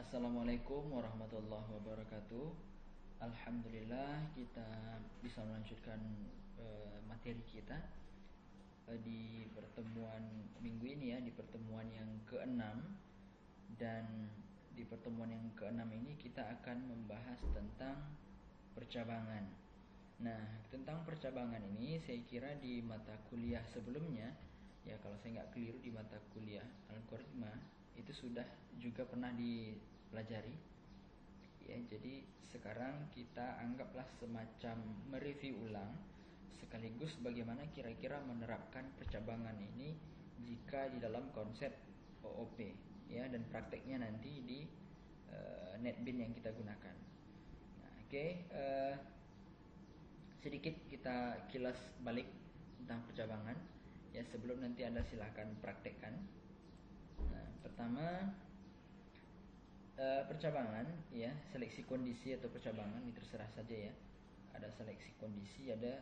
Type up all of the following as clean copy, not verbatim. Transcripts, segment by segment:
Assalamualaikum warahmatullahi wabarakatuh. Alhamdulillah kita bisa melanjutkan materi kita di pertemuan minggu ini ya, di pertemuan yang ke-6. Dan di pertemuan yang ke-6 ini kita akan membahas tentang percabangan. Nah, tentang percabangan ini saya kira di mata kuliah sebelumnya, ya kalau saya nggak keliru di mata kuliah algoritma itu sudah juga pernah dipelajari. Ya, jadi sekarang kita anggaplah semacam mereview ulang sekaligus bagaimana kira-kira menerapkan percabangan ini jika di dalam konsep OOP ya, dan prakteknya nanti di NetBeans yang kita gunakan. Nah, sedikit kita kilas balik tentang percabangan ya, sebelum nanti Anda silahkan praktekkan. Nah, pertama percabangan ya, seleksi kondisi atau percabangan ini terserah saja ya. Ada seleksi kondisi, ada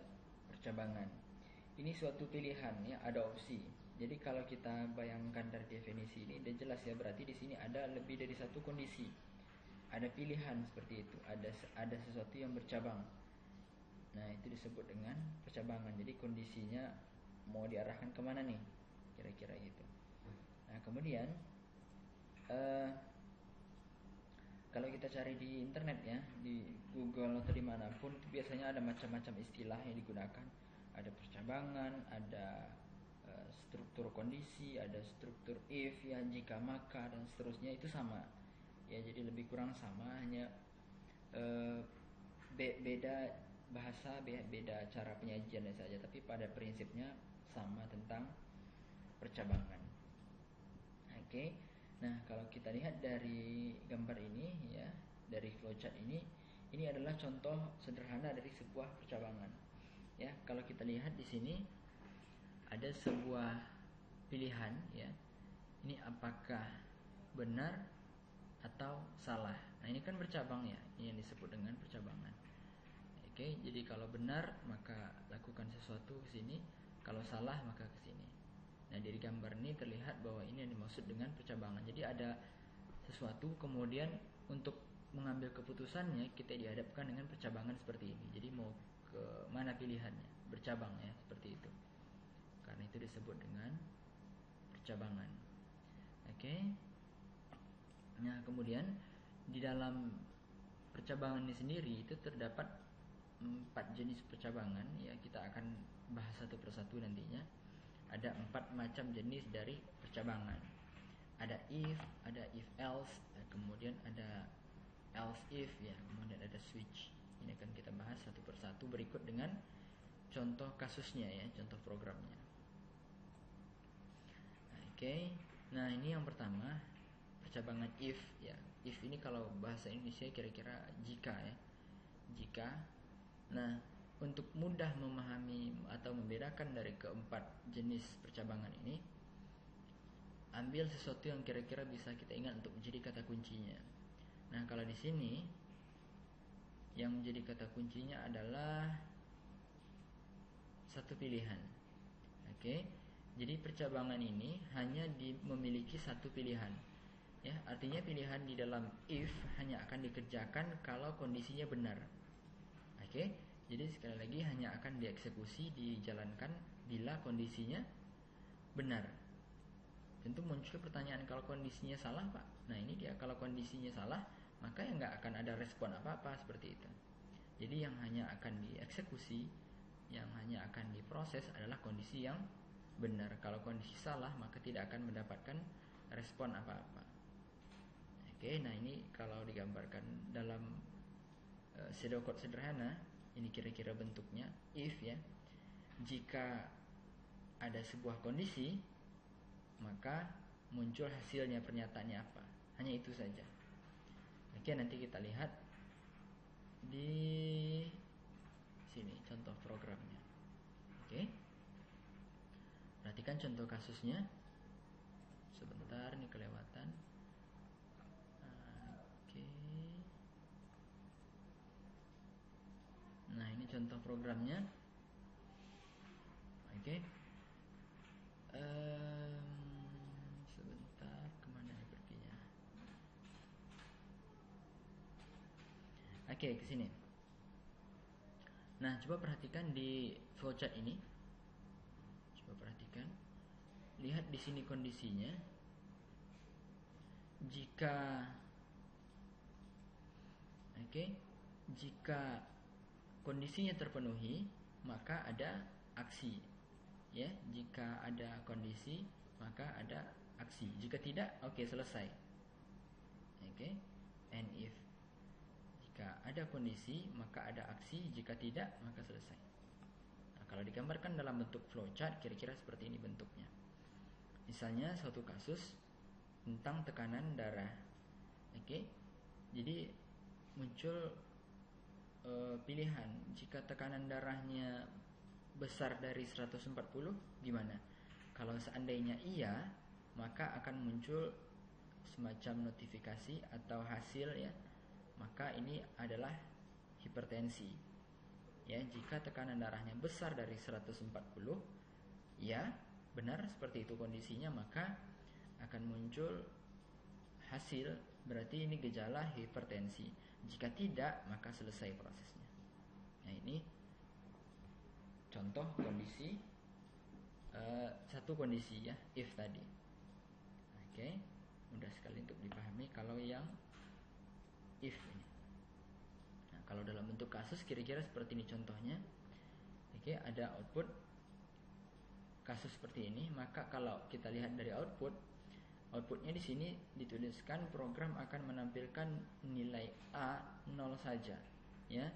percabangan. Ini suatu pilihan ya, ada opsi. Jadi kalau kita bayangkan dari definisi ini udah jelas ya, berarti di sini ada lebih dari satu kondisi. Ada pilihan seperti itu, ada sesuatu yang bercabang. Nah, itu disebut dengan percabangan. Jadi kondisinya mau diarahkan kemana nih, kira-kira gitu. Nah, kemudian kalau kita cari di internet ya, di Google atau dimanapun, itu biasanya ada macam-macam istilah yang digunakan. Ada percabangan, ada struktur kondisi, ada struktur if ya, jika maka, dan seterusnya. Itu sama ya, jadi lebih kurang sama, hanya beda bahasa, beda cara penyajiannya saja, tapi pada prinsipnya sama tentang percabangan. Oke. Nah, kalau kita lihat dari gambar ini ya, dari flowchart ini adalah contoh sederhana dari sebuah percabangan. Ya, kalau kita lihat di sini ada sebuah pilihan ya. Ini apakah benar atau salah. Nah, ini kan bercabang ya, ini yang disebut dengan percabangan. Oke, jadi kalau benar maka lakukan sesuatu ke sini, kalau salah maka ke sini. Nah, dari gambar ini terlihat bahwa ini yang dimaksud dengan percabangan. Jadi ada sesuatu, kemudian untuk mengambil keputusannya kita dihadapkan dengan percabangan seperti ini. Jadi mau ke mana pilihannya? Bercabang ya, seperti itu. Karena itu disebut dengan percabangan. Oke. Nah, kemudian di dalam percabangan ini sendiri itu terdapat 4 jenis percabangan ya, kita akan bahas satu persatu nantinya. Ada 4 macam jenis dari percabangan. Ada if, ada if else, kemudian ada else if ya, kemudian ada switch. Ini akan kita bahas satu persatu berikut dengan contoh kasusnya ya, contoh programnya. Oke. Nah, ini yang pertama, percabangan if ya. If ini kalau bahasa Indonesia kira-kira jika ya. Jika. Nah, untuk mudah memahami atau membedakan dari keempat jenis percabangan ini, ambil sesuatu yang kira-kira bisa kita ingat untuk menjadi kata kuncinya. Nah, kalau di sini yang menjadi kata kuncinya adalah satu pilihan. Oke. Jadi percabangan ini hanya memiliki satu pilihan. Ya, artinya pilihan di dalam if hanya akan dikerjakan kalau kondisinya benar. Oke. Jadi sekali lagi hanya akan dieksekusi, dijalankan bila kondisinya benar. Tentu muncul pertanyaan, kalau kondisinya salah Pak? Nah, ini dia, kalau kondisinya salah maka ya nggak akan ada respon apa-apa seperti itu. Jadi yang hanya akan dieksekusi, yang hanya akan diproses adalah kondisi yang benar. Kalau kondisi salah maka tidak akan mendapatkan respon apa-apa. Oke, nah ini kalau digambarkan dalam pseudocode sederhana, ini kira-kira bentuknya if ya. Jika ada sebuah kondisi, maka muncul hasilnya, pernyataannya apa. Hanya itu saja. Oke, nanti kita lihat di sini contoh programnya. Oke. Perhatikan contoh kasusnya. Sebentar, ini kelewatan. Oke. Nah, ini contoh programnya. Oke. Sebentar, kemana perginya? Oke, ke sini. Nah, coba perhatikan di flowchart ini. Coba perhatikan. Lihat di sini kondisinya. Jika jika kondisinya terpenuhi, maka ada aksi. Ya, jika ada kondisi, maka ada aksi. Jika tidak, selesai. And if jika ada kondisi, maka ada aksi. Jika tidak, maka selesai. Nah, kalau digambarkan dalam bentuk flowchart, kira-kira seperti ini bentuknya. Misalnya suatu kasus tentang tekanan darah. Jadi muncul pilihan. Jika tekanan darahnya besar dari 140, gimana? Kalau seandainya iya, maka akan muncul semacam notifikasi atau hasil, ya. Maka ini adalah hipertensi. Ya, jika tekanan darahnya besar dari 140, ya, benar seperti itu kondisinya, maka akan muncul hasil, berarti ini gejala hipertensi. Jika tidak, maka selesai prosesnya. Nah, ini contoh kondisi, satu kondisi, ya, if tadi. Mudah sekali untuk dipahami kalau yang if ini. Nah, kalau dalam bentuk kasus kira-kira seperti ini contohnya. Ada output kasus seperti ini, maka kalau kita lihat dari outputnya di sini dituliskan program akan menampilkan nilai A 0 saja, ya.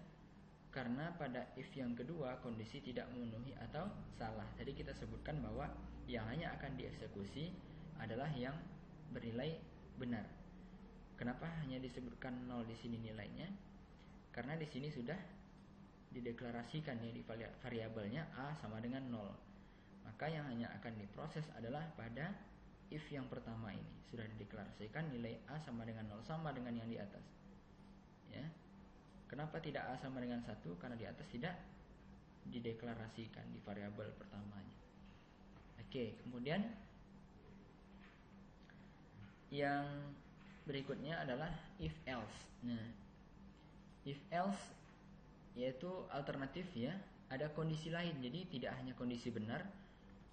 Karena pada if yang kedua kondisi tidak memenuhi atau salah. Tadi kita sebutkan bahwa yang hanya akan dieksekusi adalah yang bernilai benar. Kenapa hanya disebutkan 0 di sini nilainya? Karena di sini sudah dideklarasikan, ya, di variabelnya A sama dengan 0. Maka yang hanya akan diproses adalah pada if yang pertama ini. Sudah dideklarasikan nilai A sama dengan 0, sama dengan yang di atas, ya. Kenapa tidak A sama dengan 1? Karena di atas tidak dideklarasikan di variabel pertamanya. Kemudian yang berikutnya adalah if else. Nah, if else yaitu alternatif, ya, ada kondisi lain. Jadi tidak hanya kondisi benar,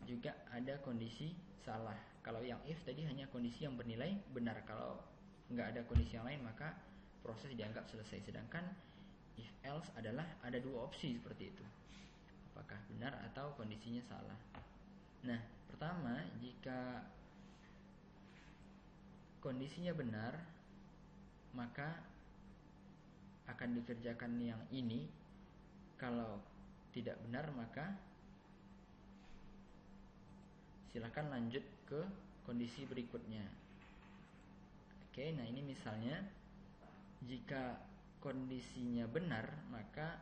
juga ada kondisi salah. Kalau yang if tadi hanya kondisi yang bernilai benar. Kalau nggak ada kondisi yang lain, maka proses dianggap selesai. Sedangkan if else adalah ada dua opsi seperti itu, apakah benar atau kondisinya salah. Nah, pertama, jika kondisinya benar, maka akan dikerjakan yang ini. Kalau tidak benar, maka silakan lanjut ke kondisi berikutnya. Nah, ini misalnya jika kondisinya benar, maka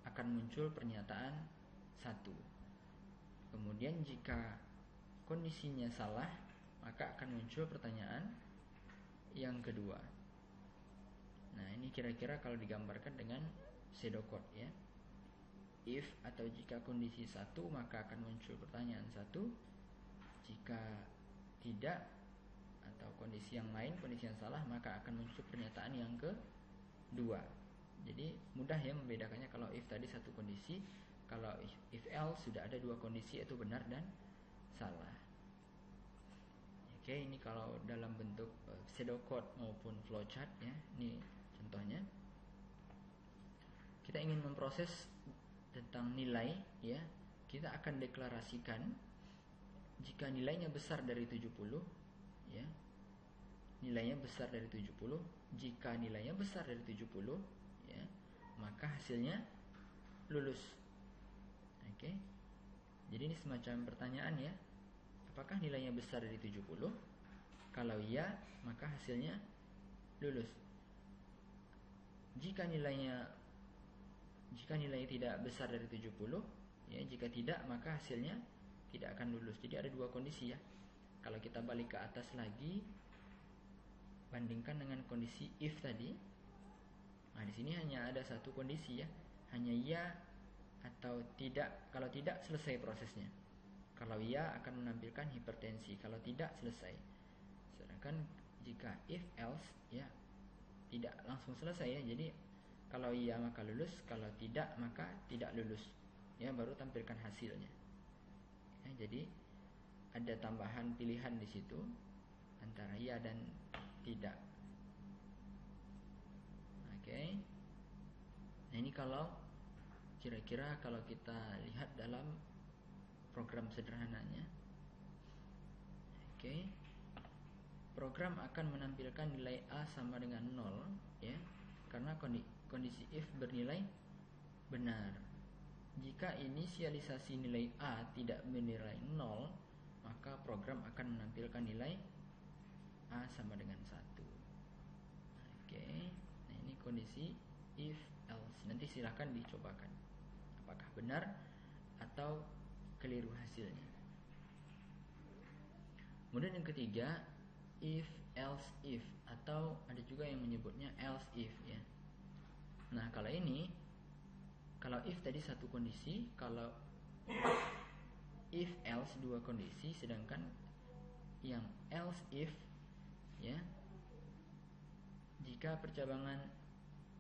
akan muncul pernyataan 1. Kemudian jika kondisinya salah, maka akan muncul pertanyaan yang kedua. Nah, ini kira-kira kalau digambarkan dengan pseudocode, ya. If atau jika kondisi 1, maka akan muncul pertanyaan 1. Jika tidak atau kondisi yang lain, kondisi yang salah, maka akan muncul pernyataan yang kedua. Jadi mudah, ya, membedakannya. Kalau if tadi satu kondisi, kalau if else sudah ada dua kondisi, yaitu benar dan salah. Ini kalau dalam bentuk pseudocode maupun flowchart, ya. Ini contohnya. Kita ingin memproses tentang nilai, ya. Kita akan deklarasikan jika nilainya besar dari 70, ya. Nilainya besar dari 70. Jika nilainya besar dari 70, ya, maka hasilnya lulus. Jadi ini semacam pertanyaan, ya. Apakah nilainya besar dari 70? Kalau iya, maka hasilnya lulus. Jika nilainya tidak besar dari 70, ya, jika tidak, maka hasilnya tidak akan lulus. Jadi ada dua kondisi, ya. Kalau kita balik ke atas lagi, bandingkan dengan kondisi if tadi. Nah, di sini hanya ada satu kondisi, ya. Hanya iya atau tidak. Kalau tidak, selesai prosesnya. Kalau iya akan menampilkan hipertensi, kalau tidak selesai. Sedangkan jika if else, ya, tidak langsung selesai, ya. Jadi Kalau iya maka lulus, kalau tidak maka tidak lulus. Ya, baru tampilkan hasilnya. Ya, jadi ada tambahan pilihan di situ antara iya dan tidak. Oke. Nah, ini kalau kira-kira kalau kita lihat dalam program sederhananya. Oke. Program akan menampilkan nilai A sama dengan 0, ya. Karena kondisi if bernilai benar. Jika inisialisasi nilai A tidak bernilai 0, maka program akan menampilkan nilai A sama dengan 1. Oke. Nah, ini kondisi if else. Nanti silahkan dicobakan apakah benar atau keliru hasilnya. Kemudian yang ketiga, if else if, atau ada juga yang menyebutnya else if, ya. Nah, kalau if tadi satu kondisi, kalau if else dua kondisi, sedangkan yang else if, ya, jika percabangan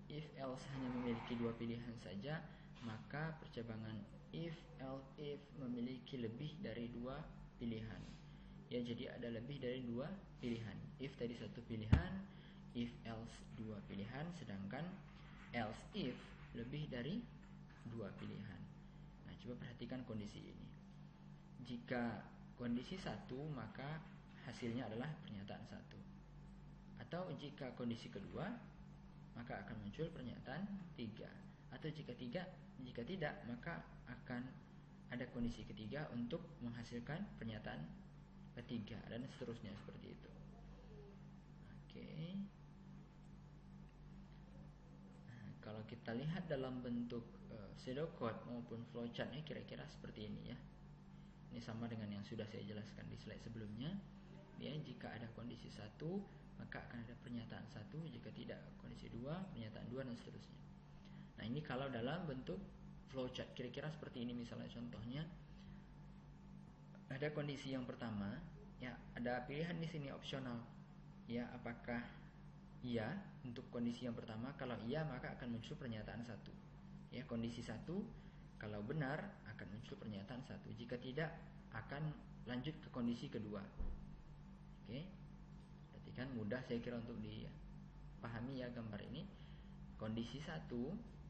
if else hanya memiliki dua pilihan saja, maka percabangan if else if memiliki lebih dari dua pilihan. Ya, jadi ada lebih dari dua pilihan. If tadi satu pilihan, if else dua pilihan, sedangkan else if lebih dari dua pilihan. Nah, coba perhatikan kondisi ini. Jika kondisi 1, maka hasilnya adalah pernyataan 1. Atau jika kondisi kedua, maka akan muncul pernyataan 3. Atau jika tidak, maka akan ada kondisi ketiga untuk menghasilkan pernyataan ketiga, dan seterusnya seperti itu. Oke. Nah, kalau kita lihat dalam bentuk pseudocode maupun flowchart, kira-kira seperti ini, ya. Ini sama dengan yang sudah saya jelaskan di slide sebelumnya. Ya, jika ada kondisi 1, maka akan ada pernyataan 1, jika tidak kondisi 2, pernyataan 2, dan seterusnya. Nah, ini kalau dalam bentuk flowchart, kira-kira seperti ini. Misalnya contohnya, ada kondisi yang pertama, ya, ada pilihan di sini opsional, ya, apakah iya untuk kondisi yang pertama. Kalau iya, maka akan muncul pernyataan 1. Ya, kondisi 1 kalau benar akan muncul pernyataan 1. Jika tidak, akan lanjut ke kondisi kedua. Oke. Perhatikan, mudah saya kira untuk dipahami, ya, gambar ini. Kondisi 1,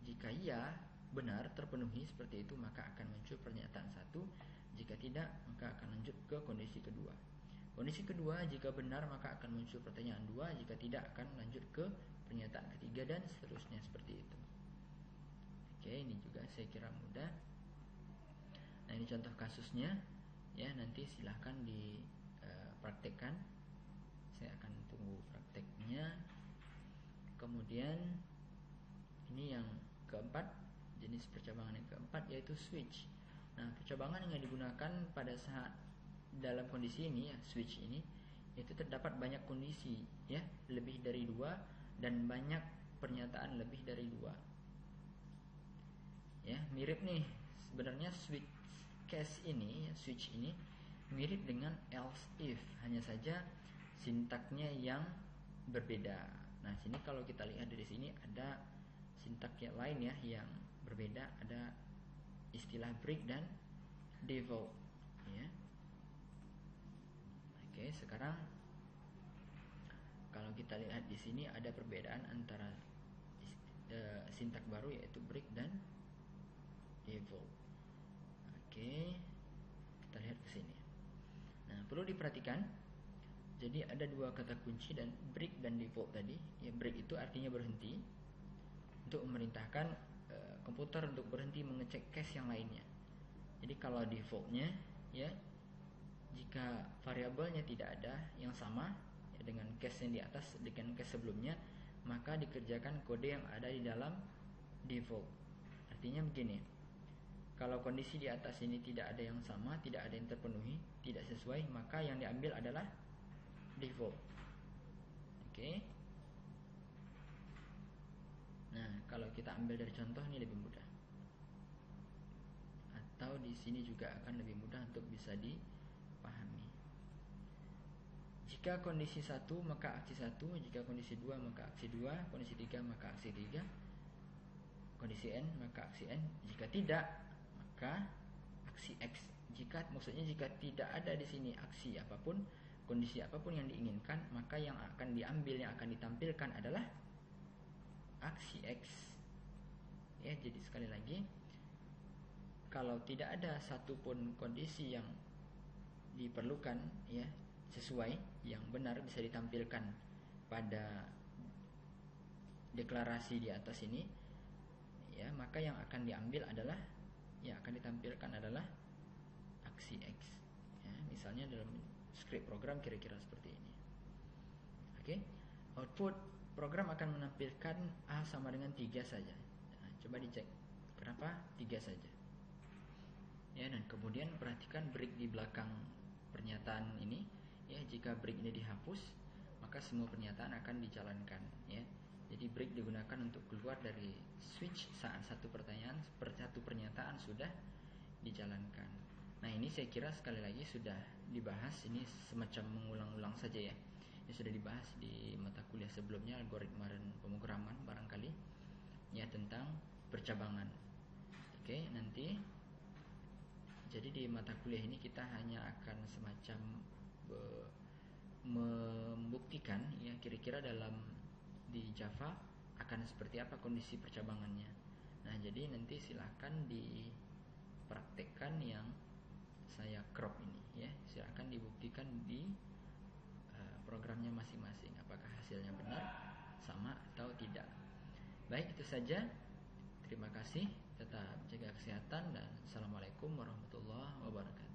jika iya benar terpenuhi seperti itu, maka akan muncul pernyataan 1. Jika tidak, maka akan lanjut ke kondisi kedua. Kondisi kedua, jika benar maka akan muncul pertanyaan 2, jika tidak akan lanjut ke pernyataan ketiga, dan seterusnya seperti itu. Oke, ini juga saya kira mudah. Nah, ini contoh kasusnya, ya, nanti silahkan dipraktekkan. Saya akan tunggu prakteknya. Kemudian ini yang keempat, jenis percabangan yang keempat, yaitu switch. Nah, percabangan yang digunakan pada saat dalam kondisi ini, ya, switch ini, itu terdapat banyak kondisi, ya, lebih dari 2, dan banyak pernyataan lebih dari 2. Ya, mirip nih sebenarnya switch ini mirip dengan else if, hanya saja sintaknya yang berbeda. Nah, sini kalau kita lihat dari sini ada sintak yang lain, ya, yang berbeda, ada istilah break dan default, ya. Oke, sekarang kalau kita lihat di sini ada perbedaan antara sintak baru, yaitu break dan default. Oke, kita lihat ke sini. Nah, perlu diperhatikan, jadi ada dua kata kunci dan break dan default tadi. Ya, break itu artinya berhenti, untuk memerintahkan komputer untuk berhenti mengecek cache yang lainnya. Jadi kalau defaultnya, ya, jika variabelnya tidak ada yang sama, ya, dengan cache yang di atas, dengan cache sebelumnya, maka dikerjakan kode yang ada di dalam default. Artinya begini, kalau kondisi di atas ini tidak ada yang sama, tidak ada yang terpenuhi, tidak sesuai, maka yang diambil adalah default. Oke. Nah, kalau kita ambil dari contoh ini lebih mudah. Atau di sini juga akan lebih mudah untuk bisa dipahami. Jika kondisi 1 maka aksi 1, jika kondisi 2 maka aksi 2, kondisi 3 maka aksi 3. kondisi N maka aksi N, jika tidak maka aksi X. Maksudnya jika tidak ada di sini aksi apapun, kondisi apapun yang diinginkan, maka yang akan diambil, yang akan ditampilkan adalah aksi X. Ya, jadi sekali lagi, kalau tidak ada satupun kondisi yang diperlukan ya sesuai yang benar bisa ditampilkan pada deklarasi di atas ini, ya, maka yang akan diambil adalah, yang akan ditampilkan adalah aksi X. Ya, misalnya dalam script program kira-kira seperti ini. Oke, output program akan menampilkan A sama dengan 3 saja. Nah, coba dicek kenapa 3 saja. Ya, dan kemudian perhatikan break di belakang pernyataan ini. Ya, jika break ini dihapus, maka semua pernyataan akan dijalankan. Ya, jadi break digunakan untuk keluar dari switch saat satu pernyataan sudah dijalankan. Nah, ini saya kira sekali lagi sudah dibahas, ini semacam mengulang-ulang saja ya. Ini sudah dibahas di mata kuliah sebelumnya, algoritma dan pemrograman barangkali ya, tentang percabangan. Oke, nanti jadi di mata kuliah ini kita hanya akan semacam membuktikan ya kira-kira dalam di Java akan seperti apa kondisi percabangannya. Nah, jadi nanti silahkan dipraktekkan yang saya crop ini ya, silahkan dibuktikan di programnya masing-masing apakah hasilnya benar, sama atau tidak. Baik, itu saja. Terima kasih, tetap jaga kesehatan dan assalamualaikum warahmatullahi wabarakatuh.